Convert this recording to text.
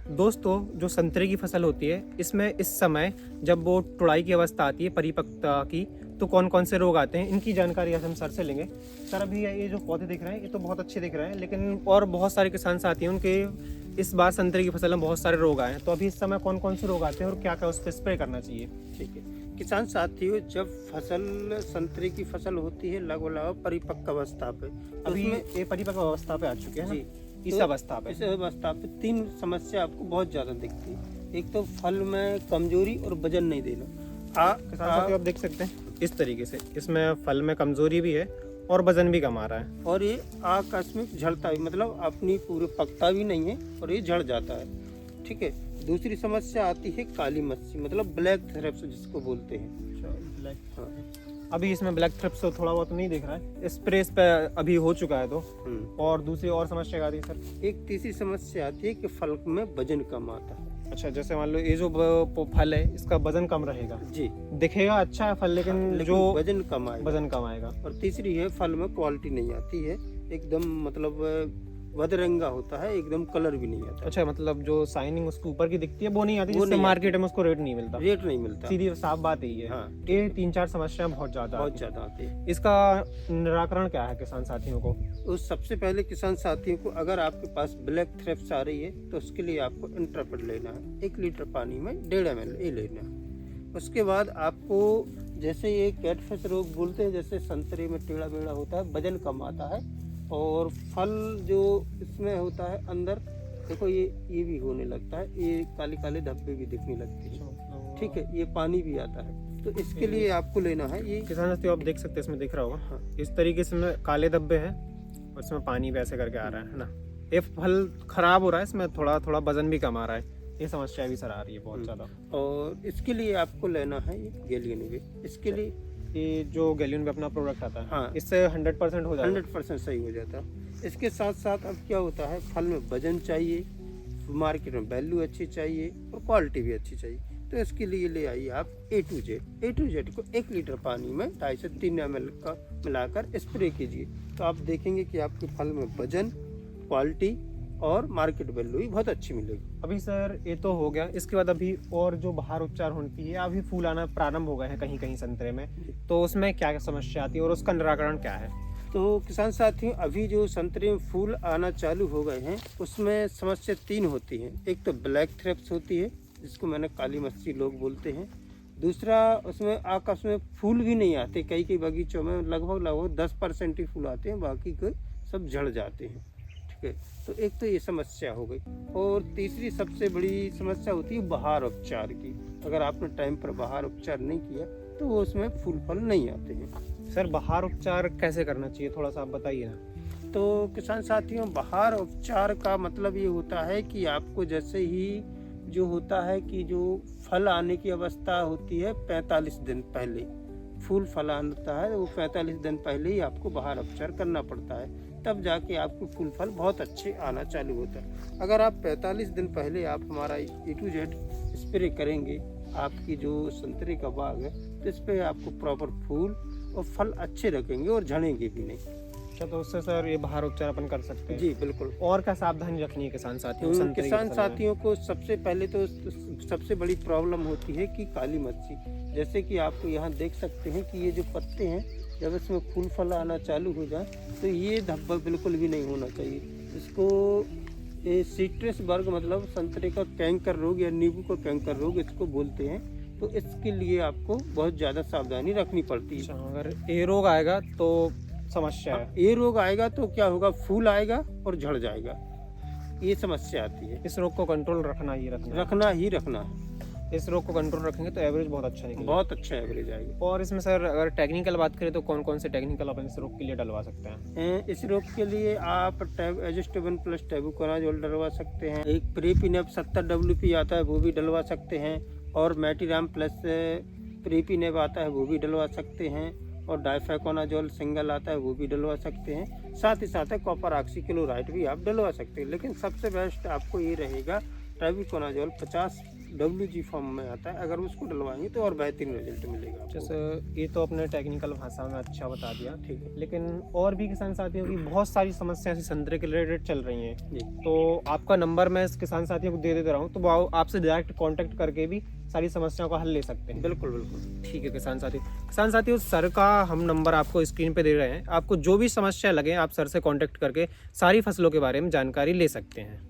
दोस्तों, जो संतरे की फसल होती है, इसमें इस समय जब वो तुड़ाई की अवस्था आती है, परिपक्वता की, तो कौन कौन से रोग आते हैं, इनकी जानकारी आज हम सर से लेंगे। सर, अभी ये जो पौधे दिख रहे हैं, ये तो बहुत अच्छे दिख रहे हैं, लेकिन और बहुत सारे किसान साथी हैं, उनके इस बार संतरे की फसल में बहुत सारे रोग आए हैं। तो अभी इस समय कौन कौन से रोग आते हैं और क्या क्या उस पर स्प्रे करना चाहिए? ठीक है। किसान साथियों, जब फसल संतरे की फसल होती है लगभग परिपक्व अवस्था पे, तो अभी उसमें ये परिपक्व अवस्था पे आ चुके हैं। जी इस तो अवस्था पे इस अवस्था पे 3 समस्या आपको बहुत ज़्यादा दिखती है। एक तो फल में कमजोरी और वजन नहीं देना। किसान साथियों, आप देख सकते हैं इस तरीके से इसमें फल में कमजोरी भी है और वजन भी कम आ रहा है। और ये आकस्मिक झड़ता भी, मतलब अपनी पूरे पकता भी नहीं है और ये झड़ जाता है। ठीक है। दूसरी समस्या आती है काली मस्सी, मतलब ब्लैक थ्रिप्स जिसको बोलते हैं। हाँ। अभी इसमें ब्लैक थ्रिप्स तो थोड़ा बहुत नहीं दिख रहा है, स्प्रे इस पे अभी हो चुका है तो। और दूसरी और समस्या क्या आती है सर? एक तीसरी समस्या आती है कि फल में वजन कम आता है। अच्छा, जैसे मान लो ये जो फल है, इसका वजन कम रहेगा। जी। दिखेगा अच्छा है फल, लेकिन जो वजन कम आएगा। वजन कम आएगा। और तीसरी है फल में क्वालिटी नहीं आती है, एकदम मतलब बदरंगा होता है, एकदम कलर भी नहीं आता। अच्छा, मतलब जो शाइनिंग उसके ऊपर की दिखती है वो नहीं आती, वो जिससे नहीं मार्केट में उसको रेट नहीं मिलता। रेट नहीं मिलता। सीधी साफ बात यही है। हाँ। ये 3-4 समस्याएं बहुत ज्यादा आती है। इसका निराकरण क्या है किसान साथियों को? उस सबसे पहले किसान साथियों को, अगर आपके पास ब्लैक थ्रिप्स आ रही है तो उसके लिए आपको इंट्रापेड लेना है। 1 लीटर पानी में 1.5 ml ये लेना है। उसके बाद आपको, जैसे ये कैटफिश रोग बोलते हैं, जैसे संतरे में टेढ़ा बेड़ा होता है, वजन कम आता है और फल जो इसमें होता है अंदर, देखो ये भी होने लगता है, ये काले काले धब्बे भी दिखने लगते हैं। ठीक है। ये पानी भी आता है, तो इसके लिए आपको लेना है ये। किसान साथियों, आप देख सकते हैं इसमें दिख रहा होगा। हाँ। इस तरीके से इसमें काले धब्बे हैं और इसमें पानी भी ऐसे करके आ रहा है ना। ये फल खराब हो रहा है, इसमें थोड़ा थोड़ा वजन भी कम आ रहा है। ये समस्या भी सर आ रही है बहुत ज्यादा। और इसके लिए आपको लेना है ये गैलियन वे। इसके लिए ये जो गैलियन में अपना प्रोडक्ट आता है, हाँ, इससे 100% हो जाएगा। 100% सही हो जाता है। इसके साथ साथ अब क्या होता है, फल में वजन चाहिए, मार्केट में वैल्यू अच्छी चाहिए और क्वालिटी भी अच्छी चाहिए। तो इसके लिए ले आइए आप A to Z को 1 लीटर पानी में 2.5 से 3 ml का मिलाकर स्प्रे कीजिए। तो आप देखेंगे कि आपके फल में वजन, क्वालिटी और मार्केट वैल्यू भी बहुत अच्छी मिलेगी। अभी सर ये तो हो गया, इसके बाद अभी और जो बाहर उपचार होती है, अभी फूल आना प्रारंभ हो गए हैं कहीं कहीं संतरे में, तो उसमें क्या क्या समस्या आती है और उसका निराकरण क्या है? तो किसान साथियों, अभी जो संतरे में फूल आना चालू हो गए हैं, उसमें समस्या 3 होती हैं। एक तो ब्लैक थ्रिप्स होती है, जिसको मैंने काली मस्सी लोग बोलते हैं। दूसरा, उसमें आपस में फूल भी नहीं आते, कई कई बगीचों में लगभग 10% ही फूल आते हैं, बाकी के सब झड़ जाते हैं। ठीक है। तो एक तो ये समस्या हो गई। और तीसरी सबसे बड़ी समस्या होती है बहार उपचार की। अगर आपने टाइम पर बहार उपचार नहीं किया तो वो उसमें फूल फल नहीं आते हैं। सर, बहार उपचार कैसे करना चाहिए, थोड़ा सा आप बताइए ना। तो किसान साथियों, बहार उपचार का मतलब ये होता है कि आपको जैसे ही जो होता है कि जो फल आने की अवस्था होती है 45 दिन पहले, फूल फल आता है, वो 45 दिन पहले ही आपको बहार उपचार करना पड़ता है, तब जाके आपको फूल फल बहुत अच्छे आना चालू होता है। अगर आप 45 दिन पहले आप हमारा A to Z स्प्रे करेंगे आपकी जो संतरे का बाग है, तो इस पर आपको प्रॉपर फूल और फल अच्छे रखेंगे और झड़ेंगे भी नहीं। अच्छा, तो उससे सर ये बहार उपचार अपन कर सकते हैं? जी बिल्कुल। और क्या सावधानी रखनी है किसान साथियों को संतरे की किसान फसल में? साथियों को सबसे पहले तो सबसे बड़ी प्रॉब्लम होती है कि काली मच्छी। जैसे कि आपको यहाँ देख सकते हैं कि ये जो पत्ते हैं, जब इसमें फूल फल आना चालू हो जाए तो ये धब्बा बिल्कुल भी नहीं होना चाहिए। इसको ये सिट्रस वर्ग, मतलब संतरे का कैंकर रोग या नींबू का कैंकर रोग इसको बोलते हैं। तो इसके लिए आपको बहुत ज़्यादा सावधानी रखनी पड़ती है। अच्छा, अगर ये रोग आएगा तो समस्या है। ये रोग आएगा तो क्या होगा, फूल आएगा और झड़ जाएगा, ये समस्या आती है। इस रोग को कंट्रोल रखना ही रखना है। इस रोग को कंट्रोल रखेंगे तो एवरेज बहुत अच्छा निकलेगा। बहुत अच्छा एवरेज आएगा। और इसमें सर अगर टेक्निकल बात करें तो कौन कौन से टेक्निकल अपन इस रोग के लिए डलवा सकते हैं? इस रोग के लिए आप एजिस्टेबन प्लस टेबुकोनाजोल डलवा सकते हैं। एक प्रीपिनेप 70 WP आता है, वो भी डलवा सकते हैं। और मैटीराम प्लस प्रीपिनेप आता है, वो भी डलवा सकते हैं। और डाइफेकोनाजोल सिंगल आता है, वो भी डलवा सकते हैं। साथ ही साथ कॉपर ऑक्सीक्लोराइड भी आप डलवा सकते हैं। लेकिन सबसे बेस्ट आपको ये रहेगा टेबुकोनाजोल 50 WG फॉर्म में आता है, अगर उसको डलवाएंगे तो और बेहतरीन रिजल्ट मिलेगा आपको। जैसे ये तो अपने टेक्निकल भाषा में अच्छा बता दिया, ठीक है लेकिन और भी किसान साथियों की बहुत सारी समस्याएं ऐसी संतरे के रिलेटेड चल रही हैं, जी। तो आपका नंबर मैं इस किसान साथियों को दे रहा हूँ, तो वो आपसे डायरेक्ट कांटेक्ट करके भी सारी समस्याओं का हल ले सकते हैं। बिल्कुल बिल्कुल। ठीक है किसान साथियों सर का हम नंबर आपको स्क्रीन पे दे रहे हैं, आपको जो भी समस्या लगे आप सर से कांटेक्ट करके सारी फसलों के बारे में जानकारी ले सकते हैं।